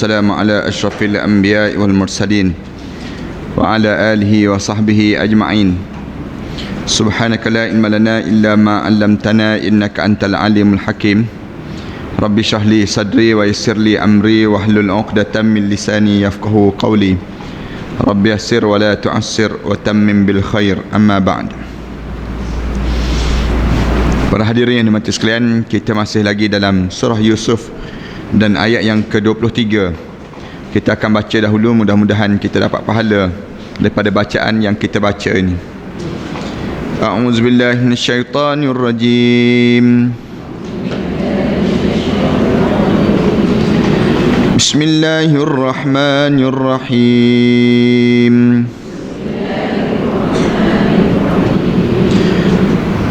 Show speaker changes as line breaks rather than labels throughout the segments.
والسلام على أشرف الأنبياء والمرسلين وعلى آله وصحبه أجمعين. سبحانك لا علم لنا إلا ما علمتنا إنك أنت العليم الحكيم. رب اشرح لي صدري ويسر لي أمري واحلل عقدة من لساني يفقهوا قولي. رب يسر ولا تعسر وتمم بالخير. أما بعد. Para hadirin yang dimati sekalian, kita masih lagi dalam surah Yusuf dan ayat yang ke-23. Kita akan baca dahulu, mudah-mudahan kita dapat pahala daripada bacaan yang kita baca ini. A'udzubillahi minasyaitonirrajim. Bismillahirrahmanirrahim.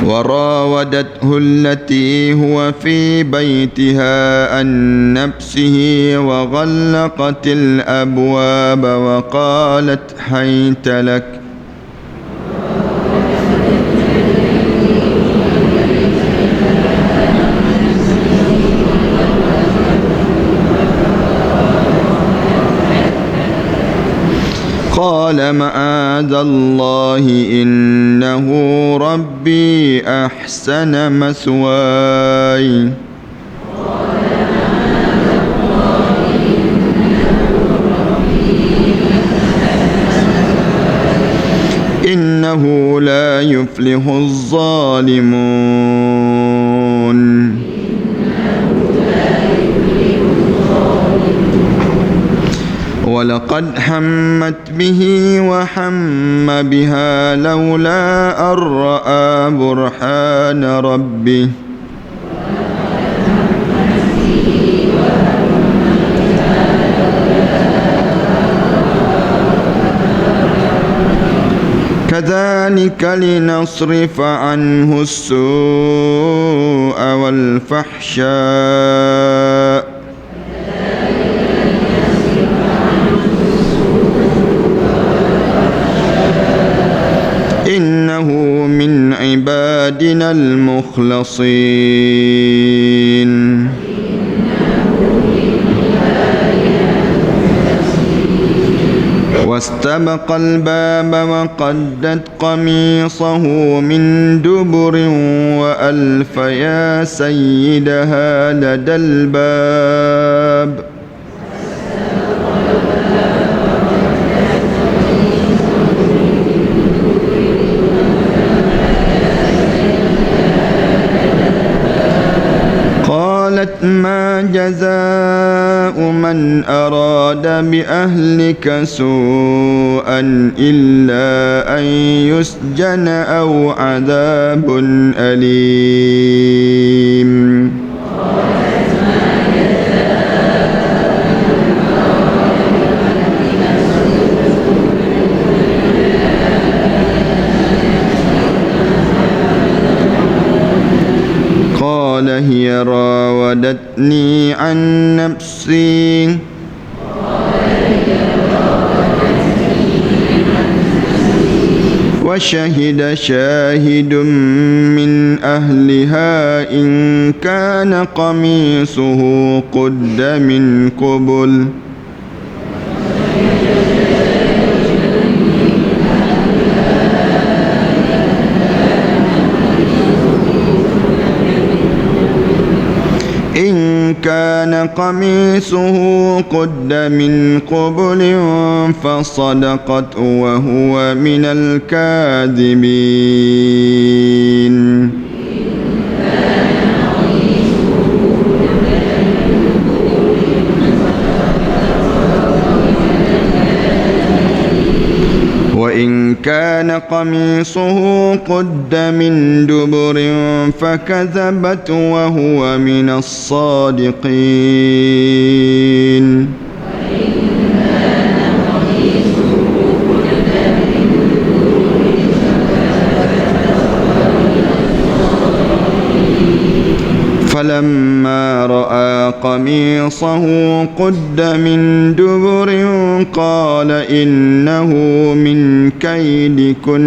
وراودته التي هو في بيتها عن نفسه وغلقت الأبواب وقالت هيت لك قال معاذ الله إنه ربي أحسن مثواي إنه لا يفلح الظالمون ولقد همت به وهم بها لولا أن رأى برهان ربه كذلك لنصرف عنه السوء والفحشاء إنه من عبادنا المخلصين واستبق الباب وقدت قميصه من دبر وألف يا سيدها لدى الباب قالت ما جزاء من أراد بأهلك سوءا إلا أن يسجن أو عذاب أليم قال هي راودتني عن نفسي وشهد شاهد من أهلها إن كان قميصه قد من قبل كان قميصه قد من قبل فصدقت وهو من الكاذبين وإن كان قميصه قد من دبر فكذبت وهو من الصادقين فلما رأى قميصه قد من دبر قال إنه من كيدكن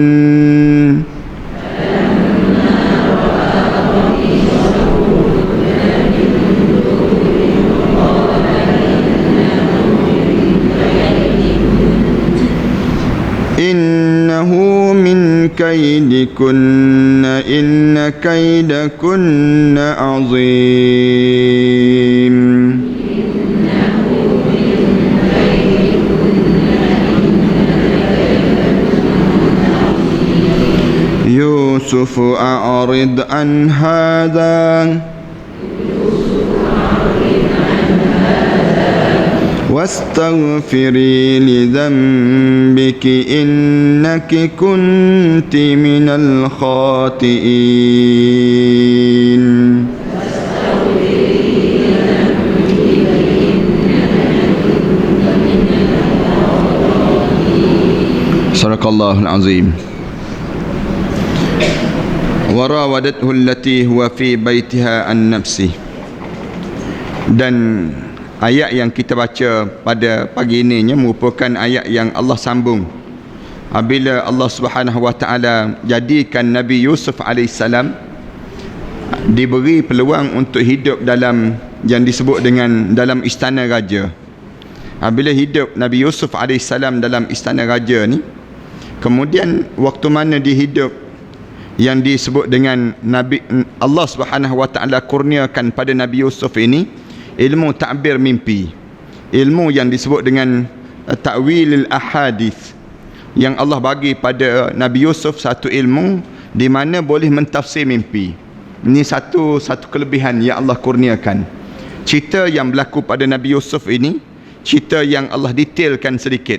كيدكن إن كيدكن عظيم يوسف أعرض عن هذا واستغفري لذنبك إنك كنت من الخاطئين صدق الله العظيم وراودته التي هو في بيتها عن نفسه. Dan ayat yang kita baca pada pagi ini merupakan ayat yang Allah sambung apabila Allah Subhanahu wa taala jadikan Nabi Yusuf alaihissalam diberi peluang untuk hidup dalam yang disebut dengan dalam istana raja. Apabila hidup Nabi Yusuf alaihissalam dalam istana raja ni, kemudian waktu mana dia hidup yang disebut dengan Nabi Allah Subhanahu wa taala kurniakan pada Nabi Yusuf ini ilmu ta'bir mimpi, ilmu yang disebut dengan ta'wilil ahadith, yang Allah bagi pada Nabi Yusuf satu ilmu di mana boleh mentafsir mimpi. Ini satu kelebihan yang Allah kurniakan. Cerita yang berlaku pada Nabi Yusuf ini cerita yang Allah detailkan sedikit.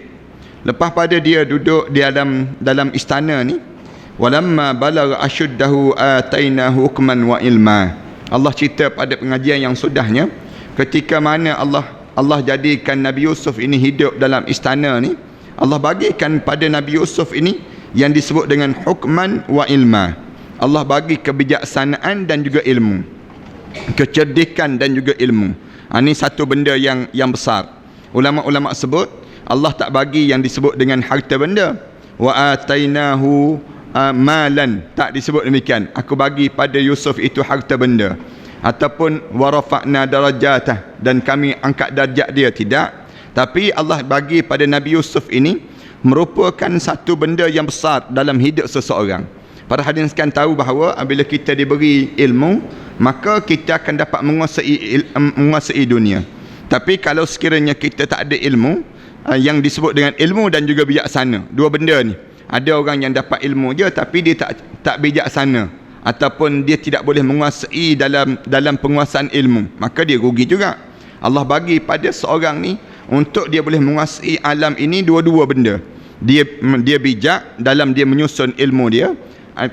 Lepas pada dia duduk di dalam istana ni, walamma balagha ashuddahu atainahu hukman wa ilma. Allah cerita pada pengajian yang sudahnya, ketika mana Allah jadikan Nabi Yusuf ini hidup dalam istana ni, Allah bagikan pada Nabi Yusuf ini yang disebut dengan hukman wa ilma. Allah bagi kebijaksanaan dan juga ilmu, kecerdikan dan juga ilmu. Ini satu benda yang besar. Ulama-ulama sebut Allah tak bagi yang disebut dengan harta benda. Wa atainahu malan, tak disebut demikian. Aku bagi pada Yusuf itu harta benda. Ataupun warafa'na darajatah, dan kami angkat darjat dia, tidak. Tapi Allah bagi pada Nabi Yusuf ini merupakan satu benda yang besar dalam hidup seseorang. Para hadirin sekalian tahu bahawa apabila kita diberi ilmu, maka kita akan dapat menguasai dunia. Tapi kalau sekiranya kita tak ada ilmu, yang disebut dengan ilmu dan juga bijaksana, dua benda ni, ada orang yang dapat ilmu je tapi dia tak bijaksana, ataupun dia tidak boleh menguasai dalam penguasaan ilmu, maka dia rugi juga. Allah bagi pada seorang ni untuk dia boleh menguasai alam ini dua-dua benda. Dia bijak dalam dia menyusun ilmu dia,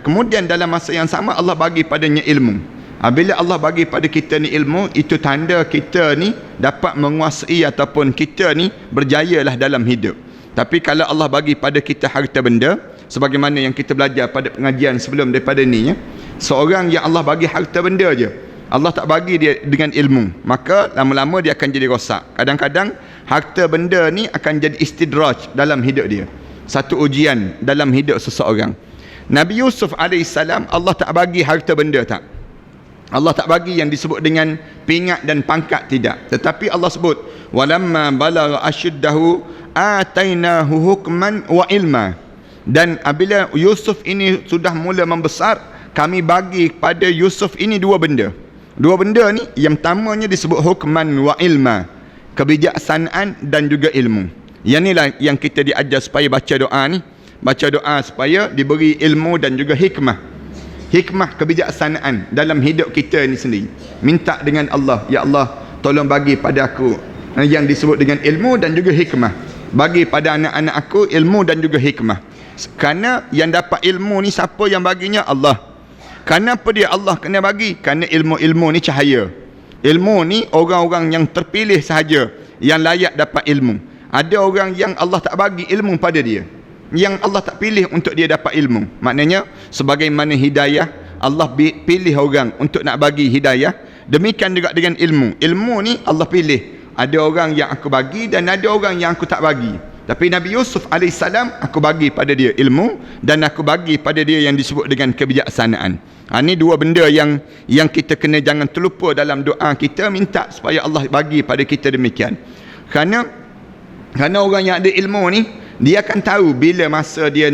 kemudian dalam masa yang sama Allah bagi padanya ilmu. Bila Allah bagi pada kita ni ilmu, itu tanda kita ni dapat menguasai ataupun kita ni berjayalah dalam hidup. Tapi kalau Allah bagi pada kita harta benda, sebagaimana yang kita belajar pada pengajian sebelum daripada ni, seorang yang Allah bagi harta benda je, Allah tak bagi dia dengan ilmu, maka lama-lama dia akan jadi rosak. Kadang-kadang harta benda ni akan jadi istidraj dalam hidup dia, satu ujian dalam hidup seseorang. Nabi Yusuf alaihissalam Allah tak bagi harta benda, tak. Allah tak bagi yang disebut dengan pingat dan pangkat, tidak. Tetapi Allah sebut walamma balagha ashuddahu atainahu hukman wa ilma. Dan apabila Yusuf ini sudah mula membesar, kami bagi pada Yusuf ini dua benda. Dua benda ni yang pertamanya disebut hukman wa ilma, kebijaksanaan dan juga ilmu. Yang inilah yang kita diajar supaya baca doa ni, baca doa supaya diberi ilmu dan juga hikmah. Hikmah, kebijaksanaan dalam hidup kita ini sendiri. Minta dengan Allah, ya Allah tolong bagi pada aku yang disebut dengan ilmu dan juga hikmah. Bagi pada anak-anak aku ilmu dan juga hikmah. Kerana yang dapat ilmu ni siapa yang baginya? Allah. Kenapa dia Allah kena bagi? Kerana ilmu-ilmu ni cahaya. Ilmu ni orang-orang yang terpilih sahaja yang layak dapat ilmu. Ada orang yang Allah tak bagi ilmu pada dia, yang Allah tak pilih untuk dia dapat ilmu. Maknanya sebagaimana hidayah Allah pilih orang untuk nak bagi hidayah, demikian juga dengan ilmu. Ilmu ni Allah pilih, ada orang yang aku bagi dan ada orang yang aku tak bagi. Tapi Nabi Yusuf alaihissalam aku bagi pada dia ilmu dan aku bagi pada dia yang disebut dengan kebijaksanaan. Ini dua benda yang kita kena jangan terlupa dalam doa kita, minta supaya Allah bagi pada kita demikian. Kerana orang yang ada ilmu ni, Dia akan tahu bila masa dia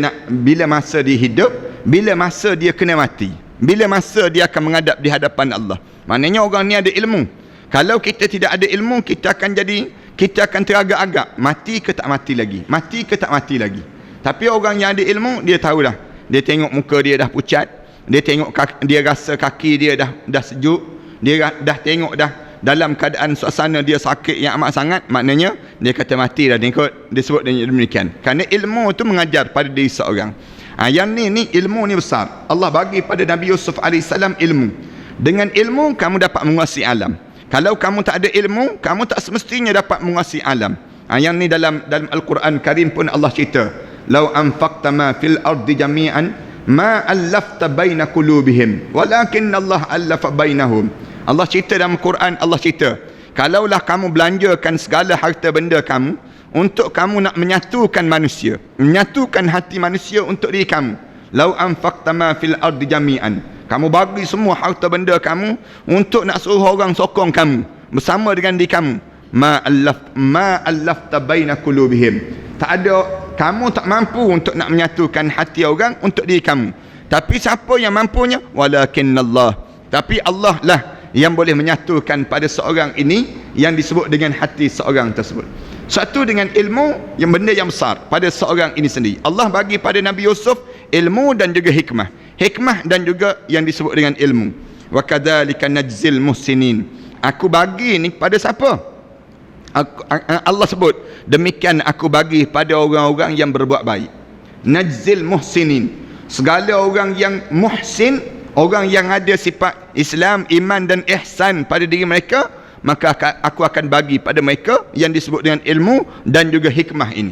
hidup, bila masa dia kena mati, bila masa dia akan menghadap di hadapan Allah. Maknanya orang ni ada ilmu. Kalau kita tidak ada ilmu, kita akan teragak-agak, mati ke tak mati lagi, mati ke tak mati lagi. Tapi orang yang ada ilmu, dia tahu dah. Dia tengok muka dia dah pucat, dia tengok dia rasa kaki dia dah sejuk, dia dah tengok dah dalam keadaan suasana dia sakit yang amat sangat, maknanya dia kata mati dah. Dia sebut demikian. Kerana ilmu tu mengajar pada diri seorang. Yang ni ilmu ni besar. Allah bagi pada Nabi Yusuf AS ilmu. Dengan ilmu kamu dapat menguasai alam. Kalau kamu tak ada ilmu, kamu tak semestinya dapat menguasai alam. Yang ni dalam Al-Quran Karim pun Allah cerita, "Lau anfaqta ma fil ardi jami'an ma allafta baina qulubihim walakinna Allah allafa bainahum." Allah cerita dalam Quran, Allah cerita, kalaulah kamu belanjakan segala harta benda kamu untuk kamu nak menyatukan manusia, menyatukan hati manusia untuk diri kamu. Lau anfaqta ma fil ardi jami'an, kamu bagi semua harta benda kamu untuk nak suruh orang sokong kamu bersama dengan diri kamu, ma allafta baina qulubihim, tak ada, kamu tak mampu untuk nak menyatukan hati orang untuk diri kamu. Tapi siapa yang mampunya? Walakinnallah, tapi Allah lah yang boleh menyatukan pada seorang ini yang disebut dengan hati seorang tersebut. Satu dengan ilmu, yang benda yang besar pada seorang ini sendiri. Allah bagi pada Nabi Yusuf ilmu dan juga hikmah. Hikmah dan juga yang disebut dengan ilmu. Wa kadzalika najzil muhsinin. Aku bagi ni pada siapa? Allah sebut, demikian aku bagi pada orang-orang yang berbuat baik. Najzil muhsinin. Segala orang yang muhsin, orang yang ada sifat Islam, iman dan ihsan pada diri mereka, maka aku akan bagi pada mereka yang disebut dengan ilmu dan juga hikmah ini.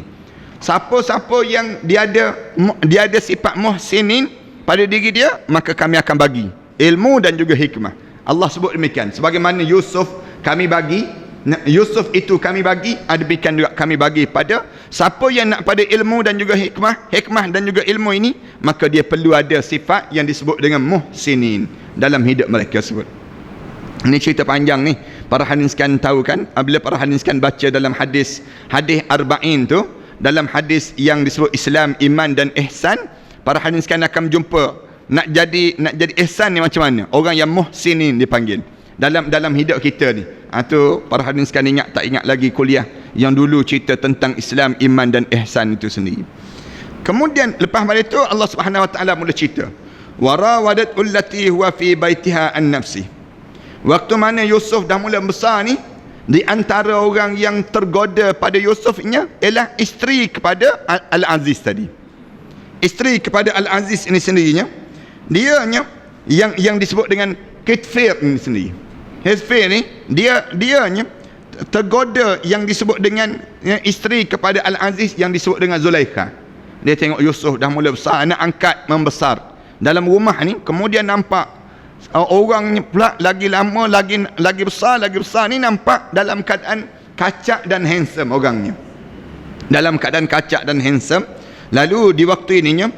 Siapa-siapa yang dia ada sifat muhsinin pada diri dia, maka kami akan bagi ilmu dan juga hikmah. Allah sebut demikian. Sebagaimana Yusuf kami bagi, Yusuf itu kami bagi, demikian juga kami bagi pada siapa yang nak pada ilmu dan juga hikmah dan juga ilmu ini, maka dia perlu ada sifat yang disebut dengan muhsinin dalam hidup mereka sebut. Ini cerita panjang ni. Para hadirin sekalian tahu kan, bila para hadirin sekalian baca dalam hadis arba'in tu, dalam hadis yang disebut Islam, iman dan ihsan, para hadirin sekalian akan jumpa nak jadi ihsan ni macam mana, orang yang muhsinin dipanggil dalam hidup kita ni. Tu para hadirin sekalian ingat tak ingat lagi kuliah yang dulu cerita tentang Islam, iman dan ihsan itu sendiri. Kemudian lepas pada itu Allah Subhanahu Wa Taala mula cerita, warawadat allati huwa fi baitiha an nafsi. Waktu mana Yusuf dah mula besar ni, di antara orang yang tergoda pada Yusufnya ialah isteri kepada Al-Aziz tadi. Isteri kepada Al-Aziz ini sendirinya, dianya yang disebut dengan Kitfir ini sendiri. Kitfir ni dianya tergoda yang disebut dengan isteri kepada Al-Aziz yang disebut dengan Zulaikha. Dia tengok Yusuf dah mula besar, anak angkat membesar dalam rumah ni, kemudian nampak orang pula lagi lama, lagi besar ni, nampak dalam keadaan kacak dan handsome orangnya. Dalam keadaan kacak dan handsome. Lalu di waktu ininya,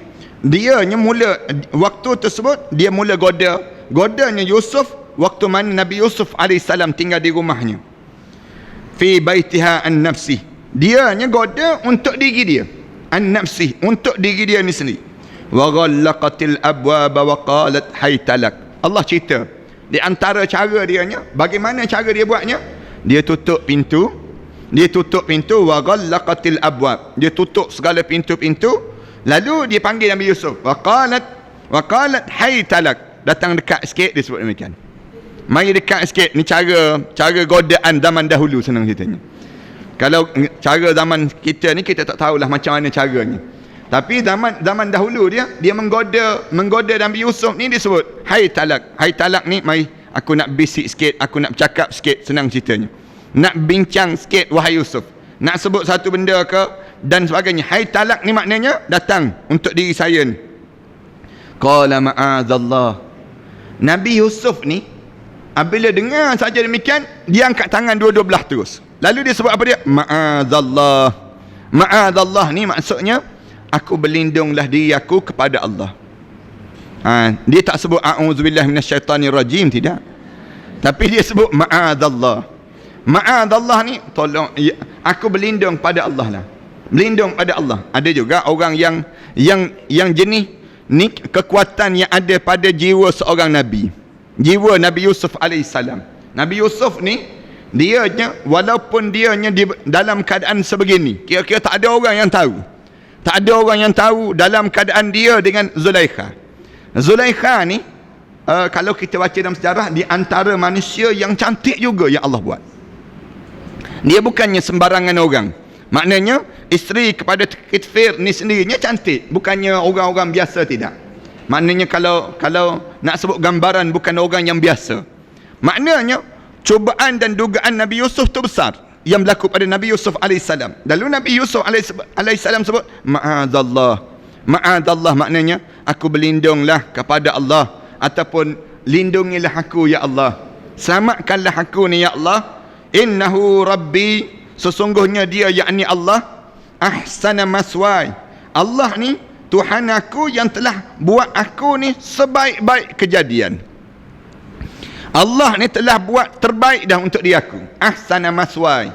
waktu tersebut dia mula godanya Yusuf waktu mana Nabi Yusuf AS tinggal di rumahnya. Fi baitiha an nafsi. Dianya goda untuk diri dia. An nafsi, untuk diri dia ni sendiri. Wa ghallaqatil abwaba wa qalat haytalak. Allah cerita di antara cara dianya, bagaimana cara dia buatnya, dia tutup pintu wa ghallaqatil abwab, dia tutup segala pintu-pintu. Lalu dia panggil Nabi Yusuf, wa qalat haytalak, datang dekat sikit, dia sebut demikian, mari dekat sikit. Ni cara godaan zaman dahulu, senang ceritanya. Kalau cara zaman kita ni, kita tak tahulah macam mana caranya. Tapi zaman dahulu dia menggoda Nabi Yusuf ni, disebut hai talak ni, mari aku nak bisik sikit, aku nak bercakap sikit, senang ceritanya. Nak bincang sikit wahai Yusuf, nak sebut satu benda ke dan sebagainya. Hai talak ni maknanya datang untuk diri saya ni. Qala ma'adzallah. Nabi Yusuf ni apabila dengar saja demikian, dia angkat tangan dua-dua belah terus. Lalu dia sebut apa dia? Ma'adzallah. Ma'adzallah ni maksudnya, aku berlindunglah diri aku kepada Allah. Dia tak sebut a'udzubillahi minasyaitanirrajim, tidak. Tapi dia sebut ma'adzallah. Ma'adzallah ni, tolong, aku berlindung pada Allah lah. Berlindung pada Allah. Ada juga orang yang jenis ni kekuatan yang ada pada jiwa seorang nabi. Jiwa Nabi Yusuf alaihissalam. Nabi Yusuf ni dianya walaupun dianya dalam keadaan sebegini, kira-kira tak ada orang yang tahu. Tak ada orang yang tahu dalam keadaan dia dengan Zulaikha. Zulaikha ni kalau kita baca dalam sejarah, di antara manusia yang cantik juga yang Allah buat. Dia bukannya sembarangan orang. Maknanya isteri kepada Kitfir ni sendirinya cantik, bukannya orang-orang biasa, tidak. Maknanya kalau nak sebut gambaran, bukan orang yang biasa. Maknanya cubaan dan dugaan Nabi Yusuf tu besar yang berlaku pada Nabi Yusuf alaihissalam. Lalu Nabi Yusuf alaihissalam sebut ma'adallah. Ma'adallah maknanya aku berlindunglah kepada Allah, ataupun lindungilah aku ya Allah, selamatkanlah aku ni ya Allah. Innahu rabbi, sesungguhnya dia yakni Allah, ahsana maswai, Allah ni Tuhan aku yang telah buat aku ni sebaik-baik kejadian. Allah ni telah buat terbaik dah untuk dia aku. Ahsana maswai.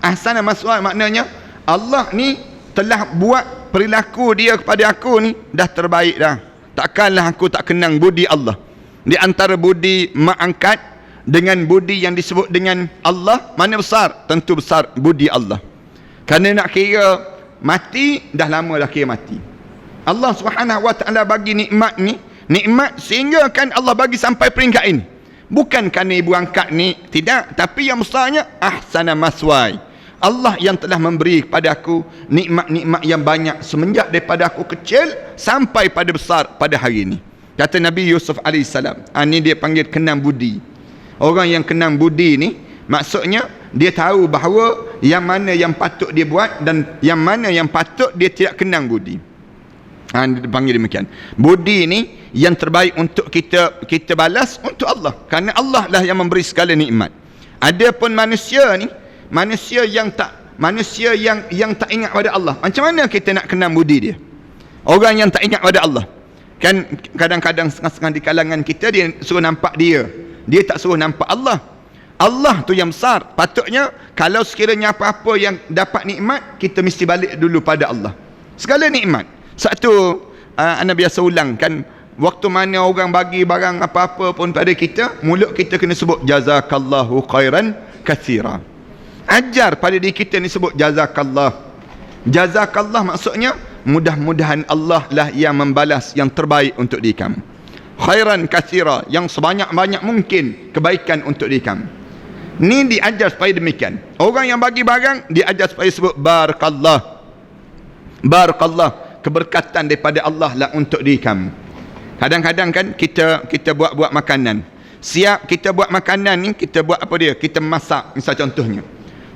Ahsana maswai maknanya Allah ni telah buat perilaku dia kepada aku ni dah terbaik dah. Takkanlah aku tak kenang budi Allah. Di antara budi mak angkat dengan budi yang disebut dengan Allah, mana besar? Tentu besar budi Allah. Kerana nak kira mati, dah lama dah kira mati. Allah Subhanahu wa taala bagi nikmat ni, nikmat sehingga kan Allah bagi sampai peringkat ini. Bukan kerana ibu angkat ni, tidak, tapi yang besarnya ahsana maswai. Allah yang telah memberi kepada aku nikmat-nikmat yang banyak semenjak daripada aku kecil sampai pada besar pada hari ini. Kata Nabi Yusuf alaihissalam, ini dia panggil kenang budi. Orang yang kenang budi ni maksudnya dia tahu bahawa yang mana yang patut dia buat dan yang mana yang patut dia tidak kenang budi. Dia panggil demikian. Budi ni yang terbaik untuk kita balas untuk Allah, kerana Allah lah yang memberi segala nikmat. Adapun manusia ni, manusia yang tak ingat pada Allah, macam mana kita nak kenang budi dia? Orang yang tak ingat pada Allah, kan kadang-kadang setengah-setengah di kalangan kita dia suruh nampak dia tak suruh nampak Allah. Allah tu yang besar. Patutnya kalau sekiranya apa-apa yang dapat nikmat, kita mesti balik dulu pada Allah. Segala nikmat. Satu anda biasa ulang kan, waktu mana orang bagi barang apa-apa pun pada kita, mulut kita kena sebut jazakallahu khairan katsira. Ajar pada diri kita ni sebut jazakallah. Jazakallah maksudnya mudah-mudahan Allah lah yang membalas yang terbaik untuk diri kamu. Khairan katsira, yang sebanyak-banyak mungkin kebaikan untuk diri kamu. Ni diajar supaya demikian. Orang yang bagi barang diajar supaya sebut barakallah. Barakallah, keberkatan daripada Allah lah untuk diri kamu. Kadang-kadang kan kita buat makanan. Siap kita buat makanan ni, kita buat apa dia? Kita masak, misal contohnya.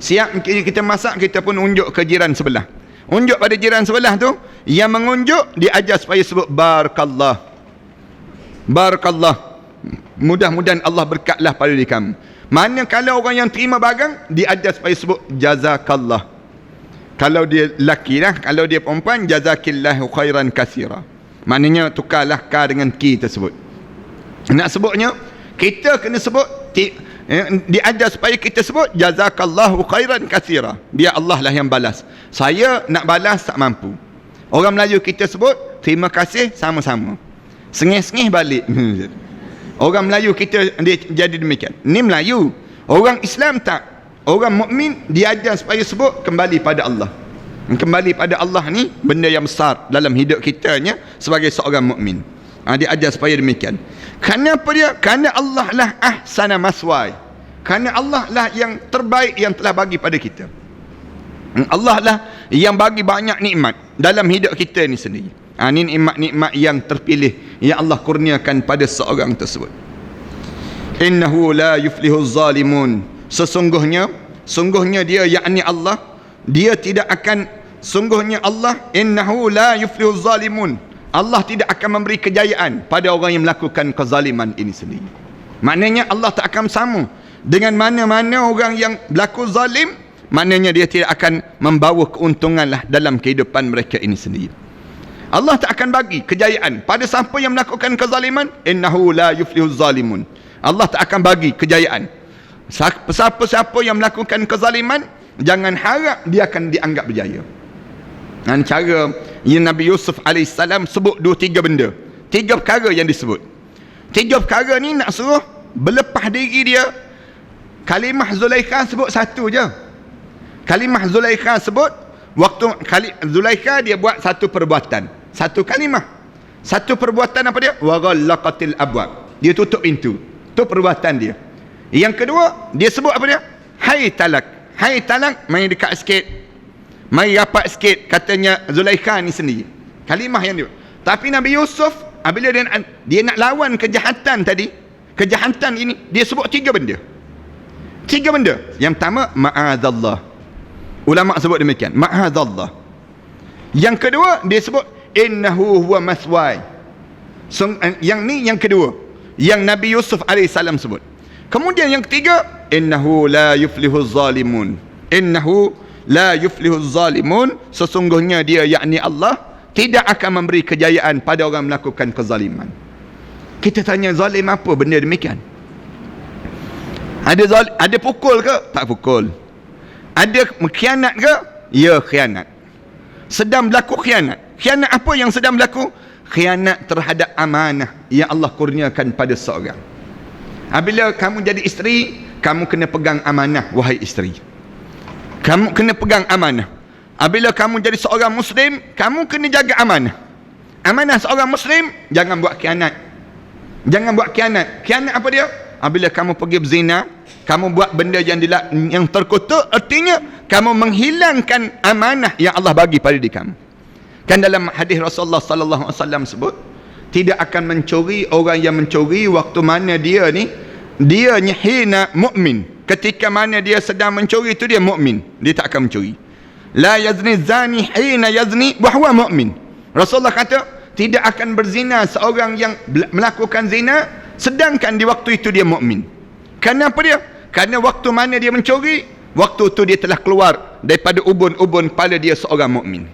Siap kita masak, kita pun unjuk ke jiran sebelah. Unjuk pada jiran sebelah tu, yang mengunjuk diajar supaya sebut barakallah. Barakallah, mudah-mudahan Allah berkatlah pada diri kamu. Manakala orang yang terima barang, diajar supaya sebut jazakallah. Kalau dia lelaki lah, kalau dia perempuan, jazakillahu khairan katsira. Maknanya tukarlah ka dengan ki tersebut. Nak sebutnya, kita kena sebut, diajar supaya kita sebut jazakallahu khairan katsira. Biar Allah lah yang balas. Saya nak balas tak mampu. Orang Melayu kita sebut terima kasih sama-sama, sengih-sengih balik. Orang Melayu kita dia jadi demikian. Ni Melayu. Orang Islam tak. Orang mukmin diajar supaya sebut kembali pada Allah. Kembali pada Allah ni benda yang besar dalam hidup kitanya sebagai seorang mukmin. Diajar supaya demikian. Kerana apa dia? Kerana Allah lah ahsana maswai. Kerana Allah lah yang terbaik yang telah bagi pada kita. Allah lah yang bagi banyak nikmat dalam hidup kita ni sendiri. Ini nikmat-nikmat yang terpilih yang Allah kurniakan pada seorang tersebut. Innahu la yuflihuz zalimun. Sungguhnya dia yakni Allah, dia tidak akan, sungguhnya Allah, innahu la yuflihuz zalimun, Allah tidak akan memberi kejayaan pada orang yang melakukan kezaliman ini sendiri. Maknanya Allah tak akan sama dengan mana-mana orang yang berlaku zalim. Maknanya dia tidak akan membawa keuntungan lah dalam kehidupan mereka ini sendiri. Allah tak akan bagi kejayaan pada siapa yang melakukan kezaliman. Innahu la yuflihuz zalimun, Allah tak akan bagi kejayaan. Siapa-siapa yang melakukan kezaliman, jangan harap dia akan dianggap berjaya. dengan cara yang Nabi Yusuf AS sebut 2-3 benda, 3 perkara yang disebut. 3 perkara ni nak suruh berlepas diri dia. Kalimah Zulaikha sebut satu je. Kalimah Zulaikha sebut, waktu Zulaikha dia buat satu perbuatan, satu kalimah, satu perbuatan apa dia? Wa ghallaqatil abwab, dia tutup pintu. Tu perbuatan dia. Yang kedua, dia sebut apa dia? Hai talak. Hai talak, main dekat sikit, main rapat sikit, katanya Zulaikha ni sendiri. Kalimah yang dia. Tapi Nabi Yusuf, bila dia nak lawan kejahatan tadi, kejahatan ini, dia sebut 3 benda. 3 benda. Yang pertama, ma'adzallah. Ulama sebut demikian, ma'adzallah. Yang kedua, dia sebut innahu huwa maswai. Yang ni yang kedua, yang Nabi Yusuf AS sebut. Kemudian yang ketiga, innahu la yuflihuz zalimun. Innahu la yuflihuz zalimun, sesungguhnya dia, yakni Allah, tidak akan memberi kejayaan pada orang melakukan kezaliman. Kita tanya, zalim apa benda demikian? Ada pukul ke? Tak pukul. Ada khianat ke? Ya, khianat. Sedang berlaku khianat. Khianat apa yang sedang berlaku? Khianat terhadap amanah yang Allah kurniakan pada seorang. Apabila kamu jadi isteri, kamu kena pegang amanah, wahai isteri. Kamu kena pegang amanah. Apabila kamu jadi seorang Muslim, kamu kena jaga amanah. Amanah seorang Muslim, jangan buat khianat. Jangan buat khianat. Khianat apa dia? Apabila kamu pergi berzina, kamu buat benda yang terkutuk, artinya kamu menghilangkan amanah yang Allah bagi pada diri kamu. Kan dalam hadis Rasulullah sallallahu alaihi wasallam sebut, tidak akan mencuri orang yang mencuri waktu mana dia hina mukmin. Ketika mana dia sedang mencuri itu dia mukmin, dia tak akan mencuri. La yazni zani hina yazni wa huwa mukmin. Rasulullah kata, tidak akan berzina seorang yang melakukan zina sedangkan di waktu itu dia mukmin. Kenapa dia? Kerana waktu mana dia mencuri, waktu itu dia telah keluar daripada ubun-ubun kepala dia seorang mukmin.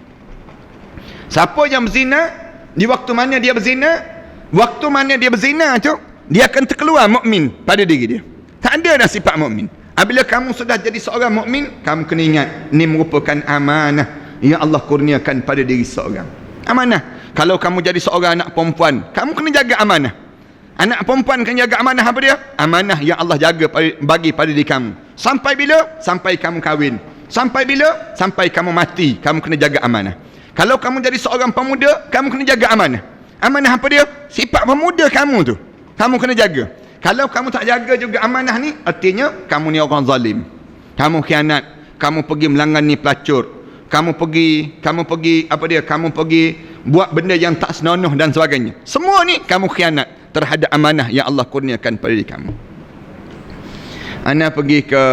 Siapa yang berzina, di waktu mana dia berzina, waktu mana dia berzina tu, dia akan terkeluar mukmin pada diri dia. Tak ada dah sifat mukmin. Apabila kamu sudah jadi seorang mukmin, kamu kena ingat, ini merupakan amanah yang Allah kurniakan pada diri seorang. Amanah. Kalau kamu jadi seorang anak perempuan, kamu kena jaga amanah. Anak perempuan kena jaga amanah apa dia? Amanah yang Allah jaga bagi pada diri kamu. Sampai bila? Sampai kamu kahwin. Sampai bila? Sampai kamu mati, kamu kena jaga amanah. Kalau kamu jadi seorang pemuda, kamu kena jaga amanah. Amanah apa dia? Sifat pemuda kamu tu, kamu kena jaga. Kalau kamu tak jaga juga amanah ni, artinya kamu ni orang zalim. Kamu khianat, kamu pergi melanggar pelacur, kamu pergi buat benda yang tak senonoh dan sebagainya. Semua ni kamu khianat terhadap amanah yang Allah kurniakan pada diri kamu. Ana pergi ke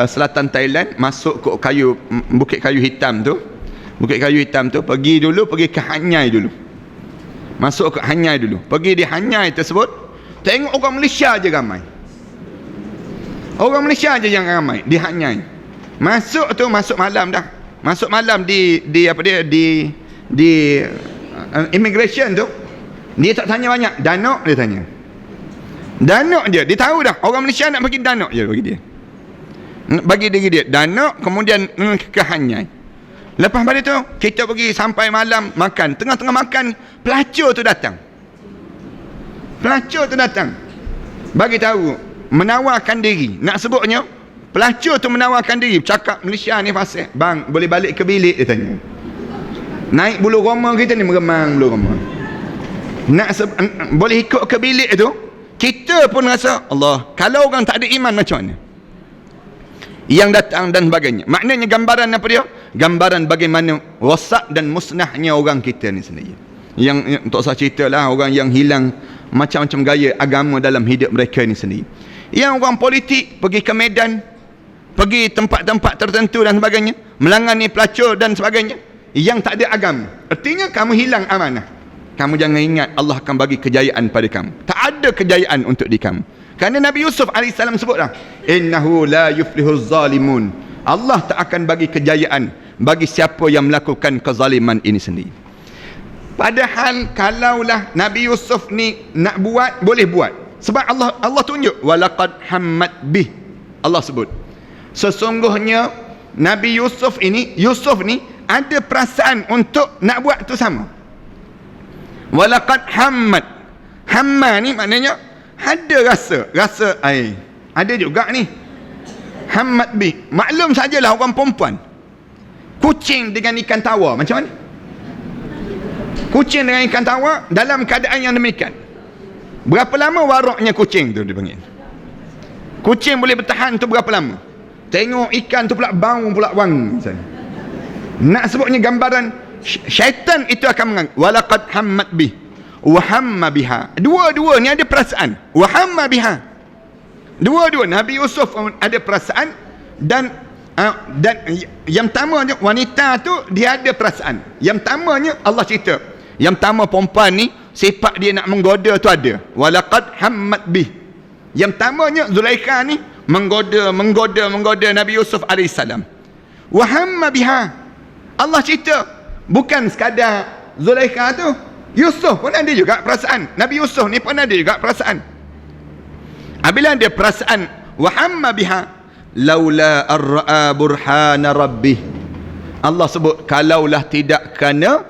selatan Thailand, masuk ke Bukit Kayu Hitam tu. Bukit Kayu Hitam tu, pergi ke Hanyai dulu. Masuk ke Hanyai dulu. Pergi di Hanyai tersebut, tengok orang Malaysia je ramai. Orang Malaysia je yang ramai di Hanyai. Masuk malam dah. Masuk malam di immigration tu, dia tak tanya banyak. Danok dia tanya. Danok dia tahu dah. Orang Malaysia nak pergi Danok je bagi dia. Bagi diri dia Danok, kemudian ke Hanyai. Lepas pada tu, kita pergi sampai malam makan. Tengah-tengah makan, pelacur tu datang. Bagi tahu, menawarkan diri. Nak sebutnya, pelacur tu menawarkan diri. Cakap Malaysia ni fasih. Bang, boleh balik ke bilik, dia tanya. Naik bulu roma kita ni, meremang bulu roma. Boleh ikut ke bilik tu, kita pun rasa, Allah, kalau orang tak ada iman macam mana? Yang datang dan sebagainya. Maknanya gambaran apa dia? Gambaran bagaimana rosak dan musnahnya orang kita ni sendiri. Yang untuk saya ceritalah, orang yang hilang macam-macam gaya agama dalam hidup mereka ni sendiri. Yang orang politik pergi ke medan, pergi tempat-tempat tertentu dan sebagainya, melanggar pelacur dan sebagainya, yang tak ada agama. Artinya kamu hilang amanah. Kamu jangan ingat Allah akan bagi kejayaan pada kamu. Tak ada kejayaan untuk diri kamu. Kerana Nabi Yusuf AS sebutlah, innahu la yuflihuz zalimun. Allah tak akan bagi kejayaan bagi siapa yang melakukan kezaliman ini sendiri. Padahal kalaulah Nabi Yusuf ni nak buat, boleh buat. Sebab Allah tunjuk, walaqad hammat bih. Allah sebut, sesungguhnya Nabi Yusuf ni ada perasaan untuk nak buat tu sama. Walaqad hammat. Hamma ni maknanya ada rasa air. Ada juga ni. Hammat bi. Maklum sajalah orang perempuan. Kucing dengan ikan tawa macam mana? Kucing dengan ikan tawa dalam keadaan yang demikian. Berapa lama waraknya kucing tu dipanggil? Kucing boleh bertahan tu berapa lama? Tengok ikan tu pula bau pula wangi. Nak sebutnya gambaran syaitan itu akan menganggap walaqad hammat bih wa hamma biha. Dua-dua ni ada perasaan. Wa hamma biha. Dua-dua Nabi Yusuf ada perasaan dan yang pertamanya wanita tu dia ada perasaan. Yang pertamanya Allah cerita. Yang pertama perempuan ni sifat dia nak menggoda tu ada. Walaqad hammat bih. Yang pertamanya Zulaikha ni menggoda Nabi Yusuf alaihissalam. Wa hamma biha. Allah cerita bukan sekadar Zulaikha tu, Yusuf pun ada juga perasaan. Nabi Yusuf ni pun ada juga perasaan. Apabila ada perasaan wa hamma biha laula ar-ra'a burhana rabbih. Allah sebut kalaulah tidak kerana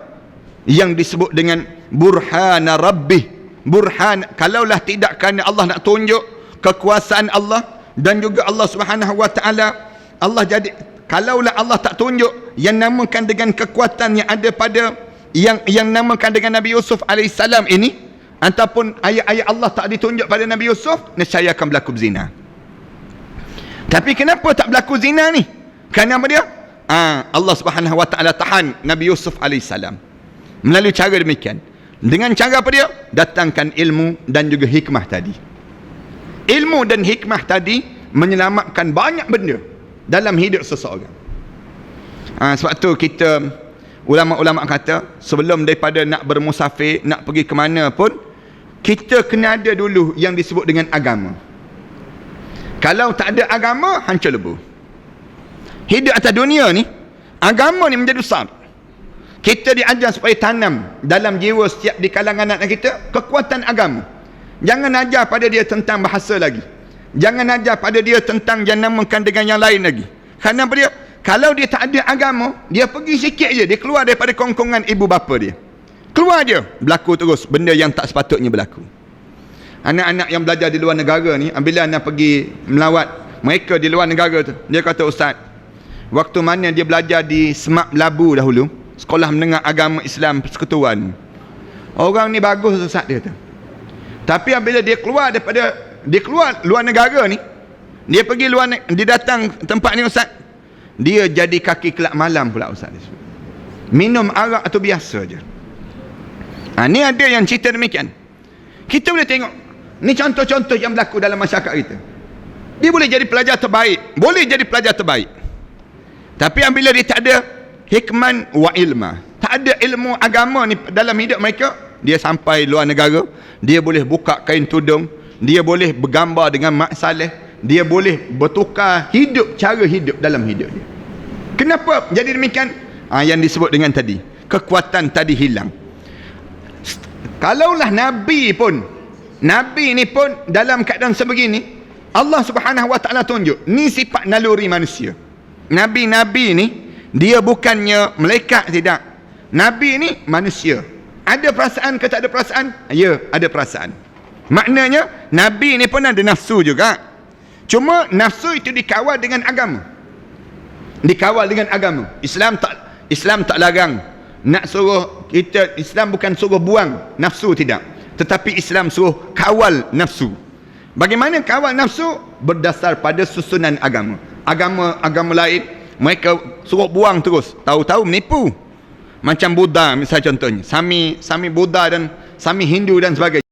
yang disebut dengan burhana rabbih. Burhan, kalaulah tidak kerana Allah nak tunjuk kekuasaan Allah dan juga Allah Subhanahu wa taala, Allah jadi kalaulah Allah tak tunjuk yang namakan dengan kekuatan yang ada pada yang namakan dengan Nabi Yusuf alaihissalam ini, ataupun ayat-ayat Allah tak ditunjuk pada Nabi Yusuf, nescaya akan berlaku zina. Tapi kenapa tak berlaku zina ni? Kerana apa dia? Allah Subhanahu wa taala tahan Nabi Yusuf alaihissalam melalui cara demikian. Dengan cara apa dia? Datangkan ilmu dan juga hikmah tadi. Ilmu dan hikmah tadi menyelamatkan banyak benda dalam hidup seseorang. Sebab tu kita ulama-ulama kata sebelum daripada nak bermusafir, nak pergi ke mana pun, kita kena ada dulu yang disebut dengan agama. Kalau tak ada agama, hancur lebur. Hidup atas dunia ni, agama ni menjadi besar. Kita diajar supaya tanam dalam jiwa setiap di kalangan anak kita kekuatan agama. Jangan ajar pada dia tentang bahasa lagi. Jangan ajar pada dia tentang yang namakan dengan yang lain lagi. Kerana apa dia? Kalau dia tak ada agama, dia pergi sikit je, dia keluar daripada kongkongan ibu bapa dia. Keluar je, berlaku terus benda yang tak sepatutnya berlaku. Anak-anak yang belajar di luar negara ni, bila anak pergi melawat mereka di luar negara tu, dia kata, Ustaz, waktu mana dia belajar di Semak Labu dahulu, sekolah menengah agama Islam persekutuan, orang ni bagus Ustaz, dia kata. Tapi bila dia keluar luar negara ni, dia pergi dia datang tempat ni Ustaz, dia jadi kaki kelab malam pula Ustaz. Minum arak atau biasa je. Ni ada yang cerita demikian. Kita boleh tengok ni contoh-contoh yang berlaku dalam masyarakat kita. Dia boleh jadi pelajar terbaik, tapi apabila dia tak ada hikman wa ilma, tak ada ilmu agama ni dalam hidup mereka, dia sampai luar negara, dia boleh buka kain tudung, dia boleh bergambar dengan mak saleh, dia boleh bertukar cara hidup dalam hidup dia. Kenapa jadi demikian? Yang disebut dengan tadi, kekuatan tadi hilang. Kalaulah Nabi ni pun dalam keadaan sebegini, Allah Subhanahu wa taala tunjuk ni sifat naluri manusia. Nabi-nabi ni dia bukannya malaikat, tidak. Nabi ni manusia. Ada perasaan ke tak ada perasaan? Ya, ada perasaan. Maknanya Nabi ni pun ada nafsu juga. Cuma nafsu itu dikawal dengan agama. Islam tak larang nak suruh kita. Islam bukan suruh buang nafsu, tidak. Tetapi Islam suruh kawal nafsu. Bagaimana kawal nafsu? Berdasar pada susunan agama. Agama lain mereka suruh buang terus, tahu-tahu menipu. Macam Buddha misalnya, contohnya Sami Buddha dan Sami Hindu dan sebagainya.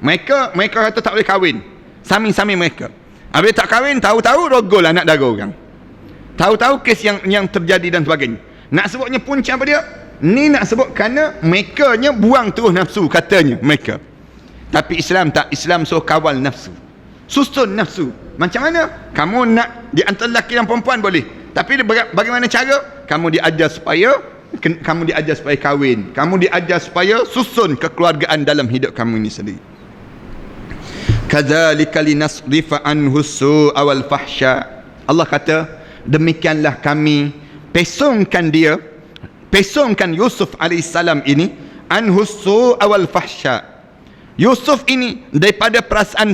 Mereka kata tak boleh kahwin. Sami mereka. Habis tak kahwin, tahu-tahu rogol anak dara orang. Tahu-tahu kes yang terjadi dan sebagainya. Nak sebutnya punca apa dia? Ni nak sebut kerana mereka nya buang terus nafsu, katanya mereka. Tapi Islam tak. Islam suruh kawal nafsu, susun nafsu. Macam mana? Kamu nak di antara lelaki dan perempuan boleh, tapi bagaimana cara? Kamu diajar supaya kahwin, kamu diajar supaya susun kekeluargaan dalam hidup kamu ini sendiri. Kadzalika linasrifa anhu su'a wal fahsya. Allah kata, demikianlah kami pesongkan dia pesongkan Yusuf alaihissalam ini anhu su'a wal fahsya. Yusuf ini daripada perasaan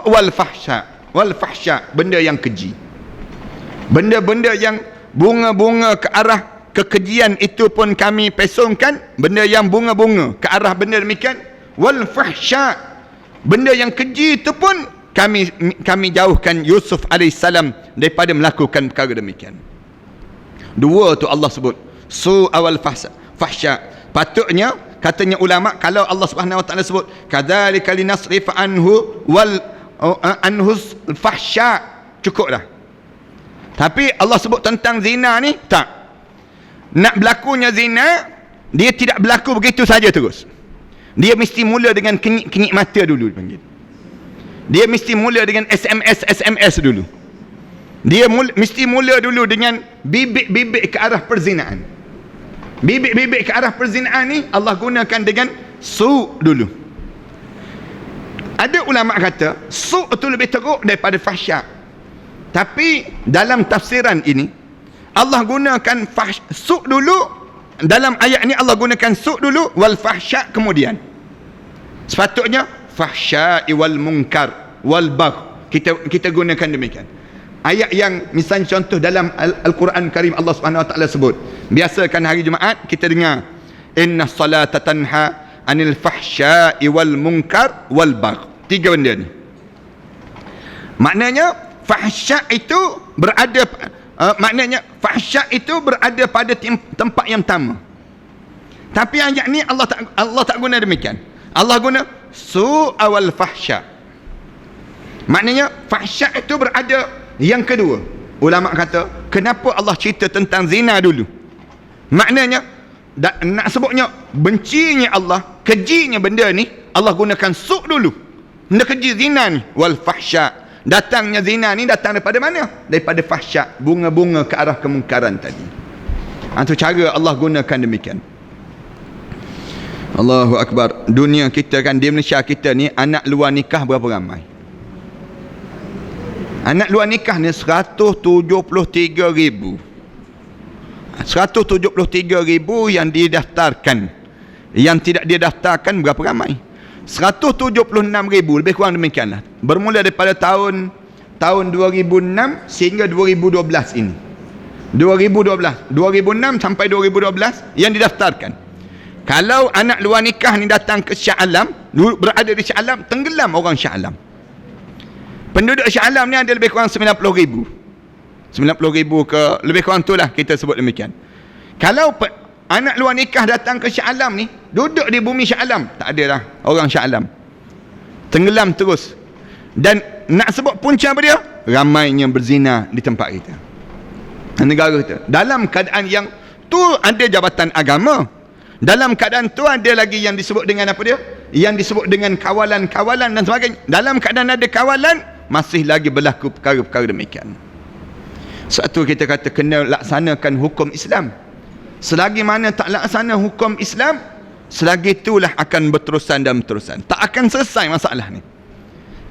wal fahsya, benda yang keji, benda-benda yang bunga-bunga ke arah kekejian itu pun kami pesongkan, benda yang bunga-bunga ke arah benda demikian. Wal fahsya, benda yang keji itu pun kami jauhkan Yusuf alaihissalam daripada melakukan perkara demikian. Dua tu Allah sebut, su'a wal fahsya. Patutnya katanya ulama, kalau Allah Subhanahu wa taala sebut kadzalika linasrif anhu fahsya, cukup dah. Tapi Allah sebut tentang zina ni, tak. Nak berlakunya zina, dia tidak berlaku begitu saja terus. Dia mesti mula dengan kenyit mata dulu dipanggil. Dia mesti mula dengan SMS dulu. Dia mesti mula dulu dengan bibit-bibit ke arah perzinaan. Bibit-bibit ke arah perzinaan ni Allah gunakan dengan dulu. Ada ulama kata itu lebih teruk daripada fahsya. Tapi dalam tafsiran ini Allah gunakan dulu. Dalam ayat ni Allah gunakan dulu, wal fahsya kemudian. Sepatutnya fahsya wal munkar wal bagh, kita gunakan demikian. Ayat yang misalnya contoh dalam Al-Quran Karim, Allah Subhanahu wa taala sebut, biasakan hari Jumaat kita dengar inna salata tanha anil fahsya'i wal munkar wal bagh. Tiga benda ni. Maknanya fahsya itu berada pada tempat yang pertama. Tapi ayat ni Allah tak guna demikian. Allah guna su'a wal fahsya. Maknanya fahsya itu berada yang kedua. Ulama kata, kenapa Allah cerita tentang zina dulu? Maknanya nak sebutnya bencinya Allah, kejinya benda ni, Allah gunakan dulu. Benda keji zina ni, wal fahsya. Datangnya zina ni datang daripada mana? Daripada fahsya, bunga-bunga ke arah kemungkaran tadi. Itu cara Allah gunakan demikian. Allahu Akbar. Dunia kita kan, di Malaysia kita ni, anak luar nikah berapa ramai? Anak luar nikah ni 173,000. 173,000 yang didaftarkan. Yang tidak didaftarkan berapa ramai? 176,000, lebih kurang demikianlah. Bermula daripada tahun 2006 sehingga 2012 ini. 2006 sampai 2012 yang didaftarkan. Kalau anak luar nikah ni datang ke Shah Alam, berada di Shah Alam, tenggelam orang Shah Alam. Penduduk Shah Alam ni ada lebih kurang 90,000. 90,000 ke lebih kurang tu lah, kita sebut demikian. Kalau anak luar nikah datang ke Shah Alam ni, duduk di bumi Shah Alam, tak ada dah orang Shah Alam. Tenggelam terus. Dan nak sebut punca apa dia? Ramainya berzina di tempat kita, negara kita. Dalam keadaan yang tu ada jabatan agama. Dalam keadaan tu ada lagi yang disebut dengan apa dia? Yang disebut dengan kawalan-kawalan dan sebagainya. Dalam keadaan ada kawalan, masih lagi berlaku perkara-perkara demikian. Satu kita kata kena laksanakan hukum Islam. Selagi mana tak laksana hukum Islam, selagi itulah akan berterusan dan berterusan. Tak akan selesai masalah ni.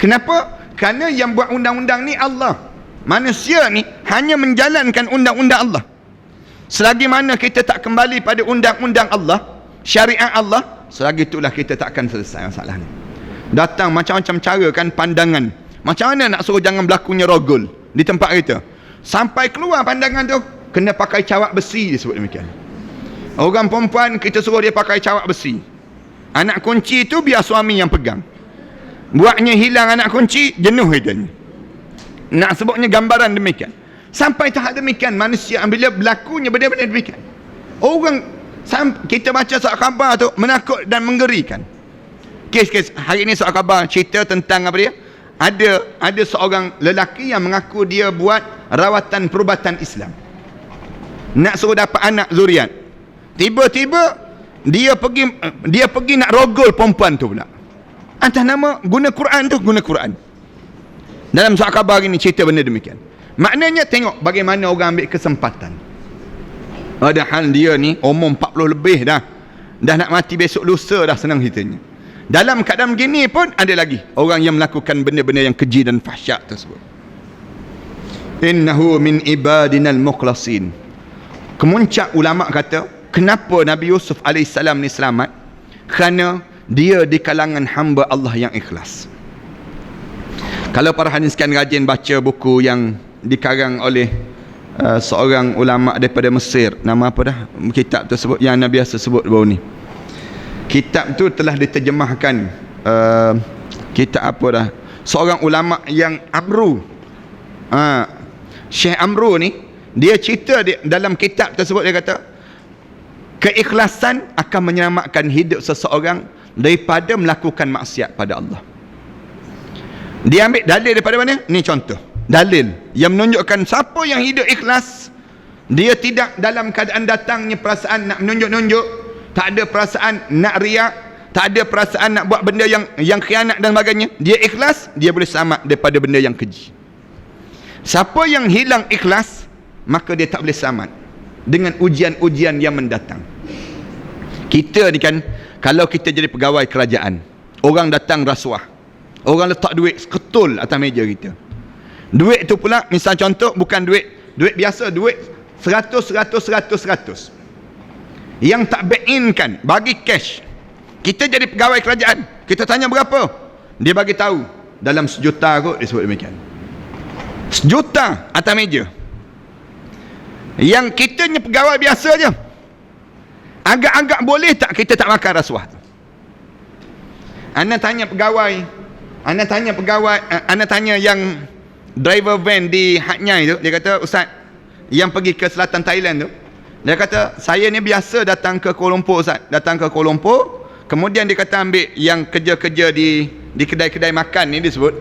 Kenapa? Kerana yang buat undang-undang ni Allah. Manusia ni hanya menjalankan undang-undang Allah. Selagi mana kita tak kembali pada undang-undang Allah, syariat Allah, selagi itulah kita tak akan selesai masalah ni. Datang macam-macam cara kan pandangan. Macam mana nak suruh jangan berlakunya rogol di tempat kita? Sampai keluar pandangan tu, kena pakai cawak besi, disebut demikian. Orang perempuan kita suruh dia pakai cawak besi. Anak kunci tu biar suami yang pegang. Buatnya hilang anak kunci, jenuh dia. Nak sebutnya gambaran demikian. Sampai tahap demikian manusia bila berlakunya benda-benda demikian. Orang kita baca surat khabar tu menakut dan menggerikan. Kes-kes hari ni surat khabar cerita tentang apa dia? Ada seorang lelaki yang mengaku dia buat rawatan perubatan Islam. Nak suruh dapat anak zuriat. Tiba-tiba dia pergi nak rogol perempuan tu pula. Atas nama guna Quran tu, guna Quran. Dalam surat khabar ini cerita benda demikian. Maknanya tengok bagaimana orang ambil kesempatan. Padahal dia ni umur 40 lebih dah. Dah nak mati besok lusa dah, senang ceritanya. Dalam keadaan begini pun ada lagi orang yang melakukan benda-benda yang keji dan fahsyat tersebut. Innahu min ibadinal mukhlasin. Kemuncak ulama kata, kenapa Nabi Yusuf AS ni selamat? Kerana dia di kalangan hamba Allah yang ikhlas. Kalau para hadirin sekalian rajin baca buku yang dikarang oleh seorang ulama daripada Mesir, nama apa dah kitab tersebut yang Nabi biasa sebut baru ni, kitab tu telah diterjemahkan, kitab apa dah, seorang ulama yang Amru, Syekh Amru ni, dia cerita dalam kitab tersebut, dia kata keikhlasan akan menyelamatkan hidup seseorang daripada melakukan maksiat pada Allah. Dia ambil dalil daripada mana? Ni contoh dalil yang menunjukkan siapa yang hidup ikhlas, dia tidak dalam keadaan datangnya perasaan nak menunjuk-nunjuk, tak ada perasaan nak riak, tak ada perasaan nak buat benda yang khianat dan sebagainya. Dia ikhlas, dia boleh selamat daripada benda yang keji. Siapa yang hilang ikhlas, maka dia tak boleh selamat dengan ujian-ujian yang mendatang. Kita ni kan, kalau kita jadi pegawai kerajaan, orang datang rasuah, orang letak duit ketul atas meja kita. Duit tu pula, misal contoh, bukan duit biasa, duit 100 yang tak back in kan, bagi cash. Kita jadi pegawai kerajaan, kita tanya berapa, dia bagi tahu dalam 1 juta kot, dia sebut demikian. 1 juta atas meja. Yang kita ni pegawai biasa je, agak-agak boleh tak kita tak makan rasuah tu? Anda tanya pegawai, anda tanya yang driver van di Hat Nyai tu, dia kata, Ustaz, yang pergi ke selatan Thailand tu, dia kata, saya ni biasa datang ke Kuala Lumpur, Ustaz, datang ke Kuala Lumpur, kemudian dia kata ambil yang kerja-kerja di kedai-kedai makan ni, disebut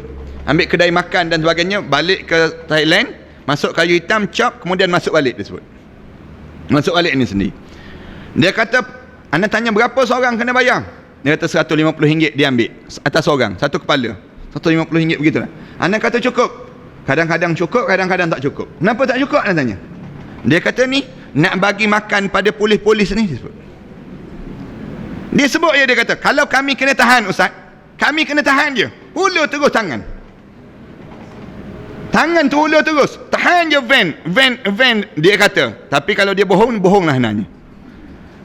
ambil kedai makan dan sebagainya, balik ke Thailand, masuk kayu hitam, chop, kemudian masuk balik, disebut masuk balik ni sendiri. Dia kata, anda tanya berapa seorang kena bayar, dia kata RM150 dia ambil atas seorang, satu kepala, RM150 begitulah. Anda kata cukup, kadang-kadang cukup, kadang-kadang tak cukup. Kenapa tak cukup, anda tanya? Dia kata ni nak bagi makan pada polis-polis ni, dia sebut je, dia kata, kalau kami kena tahan, Ustaz, kami kena tahan je, hulur terus tangan tu hulur terus, tahan je van, dia kata. Tapi kalau dia bohonglah nanya.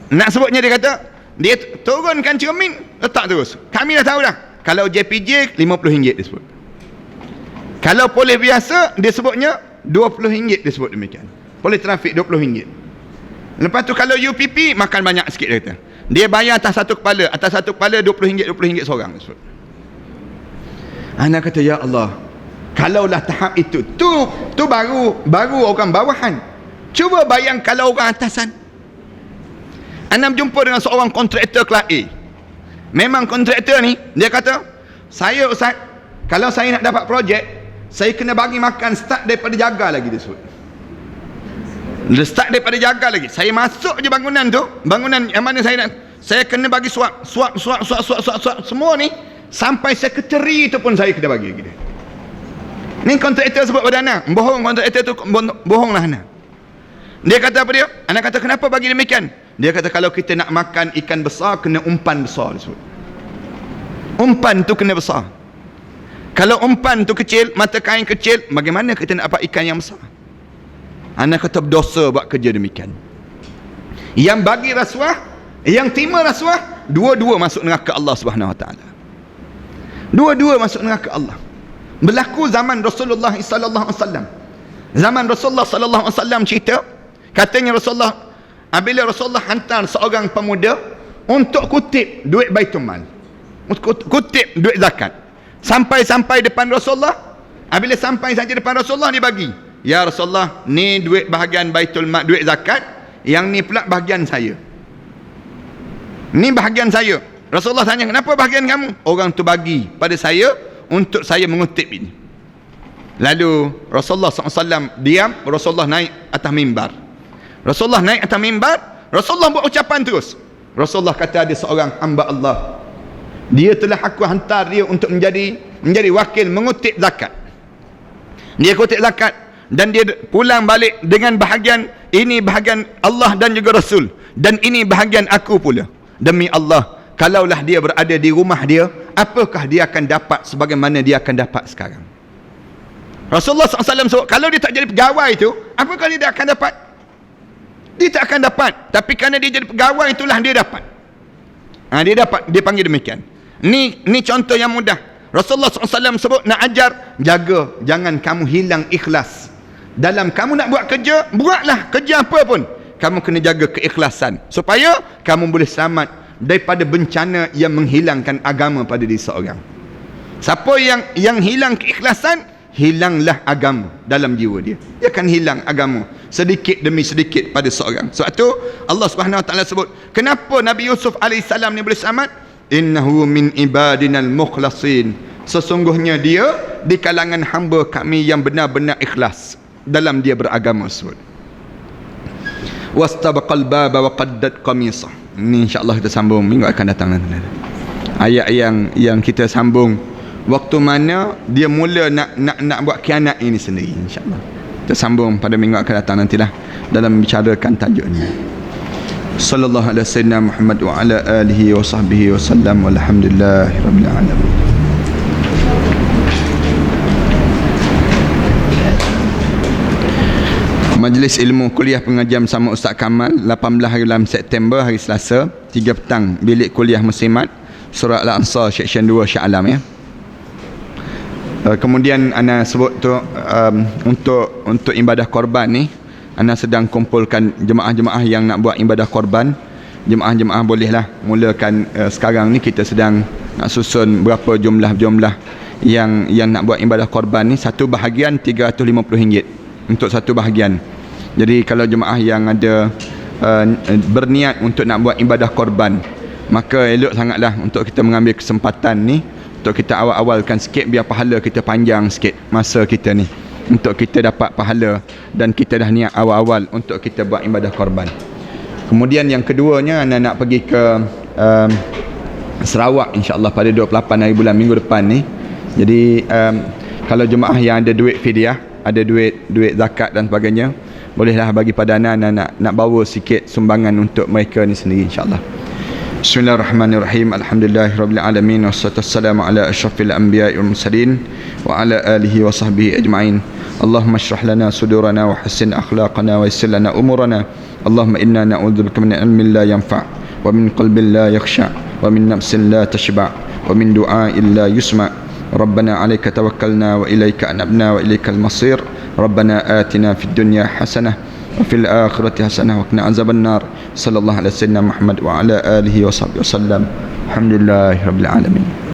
Nak sebutnya, dia kata, dia turunkan cermin, letak terus. Kami dah tahu dah, kalau JPJ RM50 dia sebut. Kalau polis biasa, dia sebutnya RM20, dia sebut demikian. Polis trafik RM20. Lepas tu kalau UPP, makan banyak sikit, dia kata. Dia bayar atas satu kepala RM20 seorang, dia sebut. Anak kata, ya Allah, kalaulah tahap itu, tu baru orang bawahan. Cuba bayang kalau orang atasan. Anda berjumpa dengan seorang kontraktor kelas A. Memang kontraktor ni, dia kata, saya, Ustaz, kalau saya nak dapat projek, saya kena bagi makan start daripada jaga lagi, dia sebut. Start daripada jaga lagi. Saya masuk je bangunan tu, bangunan yang mana saya kena bagi suap semua ni, sampai sekretari tu pun saya kena bagi lagi dia. Ni kontraktor sebut pada anak, bohong kontraktor tu, bohonglah anak. Dia kata apa dia? Anak kata, kenapa bagi demikian? Dia kata, kalau kita nak makan ikan besar, kena umpan besar, dia sebut. Umpan tu kena besar. Kalau umpan tu kecil, mata kain kecil, bagaimana kita nak dapat ikan yang besar? Anak kata, berdosa buat kerja demikian. Yang bagi rasuah, yang terima rasuah, dua-dua masuk neraka Allah Subhanahu Wa Taala. Dua-dua masuk neraka Allah. Berlaku zaman Rasulullah sallallahu alaihi wasallam. Zaman Rasulullah sallallahu alaihi wasallam cerita, katanya Rasulullah, apabila Rasulullah hantar seorang pemuda untuk kutip duit Baitul Mal, kutip duit zakat, sampai depan Rasulullah. Apabila sampai saja depan Rasulullah, dia bagi, ya Rasulullah, ni duit bahagian Baitul Mal, duit zakat, yang ni pula bahagian saya, ni bahagian saya. Rasulullah tanya, kenapa bahagian kamu? Orang tu bagi pada saya untuk saya mengutip ini. Lalu Rasulullah SAW diam, Rasulullah naik atas mimbar. Rasulullah naik atas mimbar, Rasulullah buat ucapan terus. Rasulullah kata, ada seorang hamba Allah, dia telah aku hantar dia untuk menjadi wakil mengutip zakat. Dia kutip zakat dan dia pulang balik dengan bahagian ini, bahagian Allah dan juga Rasul, dan ini bahagian aku pula. Demi Allah, kalaulah dia berada di rumah dia, apakah dia akan dapat sebagaimana dia akan dapat sekarang? Rasulullah SAW sebut, kalau dia tak jadi pegawai tu, apakah dia akan dapat? Dia tak akan dapat. Tapi kerana dia jadi pegawai, itulah dia dapat. Dia dapat, dia panggil demikian. Ni contoh yang mudah. Rasulullah SAW sebut nak ajar, jaga jangan kamu hilang ikhlas. Dalam kamu nak buat kerja, buatlah kerja apa pun, kamu kena jaga keikhlasan supaya kamu boleh selamat daripada bencana yang menghilangkan agama pada diri seorang. Siapa yang hilang keikhlasan, hilanglah agama dalam jiwa dia. Dia akan hilang agama sedikit demi sedikit pada seorang. Sebab tu Allah Subhanahu Wa Taala sebut, kenapa Nabi Yusuf alaihissalam ni boleh selamat? Innahu min ibadinal mukhlasin. Sesungguhnya dia di kalangan hamba kami yang benar-benar ikhlas dalam dia beragama tersebut. Wastabaqal baba wa qaddat qamisah. Ini insya-Allah kita sambung minggu akan datang nanti. Ayat yang kita sambung waktu mana dia mula nak buat khianat ini sendiri, insya-Allah. Kita sambung pada minggu akan datang nantilah dalam membicarakan tajuknya. Sallallahu alaihi wasallam Muhammad wa ala alihi wa sahbihi wasallam walhamdulillahirabbil alamin. Majlis ilmu kuliah pengajian bersama Ustaz Kamal 18 hari bulan September, hari Selasa, 3 petang, bilik kuliah Muslimat, Surah Al-Ansar, Seksyen 2, Shah Alam ya. Kemudian ana sebut tu untuk ibadah korban ni, ana sedang kumpulkan jemaah-jemaah yang nak buat ibadah korban. Jemaah-jemaah bolehlah mulakan sekarang ni kita sedang nak susun berapa jumlah yang nak buat ibadah korban ni. Satu bahagian RM350 untuk satu bahagian. Jadi kalau jemaah yang ada berniat untuk nak buat ibadah korban, maka elok sangatlah untuk kita mengambil kesempatan ni untuk kita awal-awalkan sikit biar pahala kita panjang sikit masa kita ni, untuk kita dapat pahala dan kita dah niat awal-awal untuk kita buat ibadah korban. Kemudian yang keduanya anda nak pergi ke Sarawak insya-Allah pada 28 hari bulan minggu depan ni. Jadi kalau jemaah yang ada duit fidyah, ada duit zakat dan sebagainya, bolehlah bagi pada anak-anak nak bawa sikit sumbangan untuk mereka ni sendiri insya-Allah. Bismillahirrahmanirrahim. Alhamdulillahirabbil alamin wassalatu wassalamu ala asyrafil anbiya'i wal mursalin wa ala alihi wa sahbihi ajma'in. Allahumma shrah lana sudurana wa hassin akhlaqana wa yassir lana umurana. Allahumma inna na'udzubika min ilmin la yanfa' wa min qalbin la yakhsha' wa min nafsin la tashba' wa min du'a'in la yusma'. Rabbana 'alaika tawakkalna wa ilaika anabna wa ilaikal masir. Rabbana atina fid dunya hasanah wa fil akhirati hasanah wa qina azaban nar. Sallallahu alaihi wasallam Muhammad wa ala alihi wa sahbihi wasallam. Alhamdulillahirabbil alamin.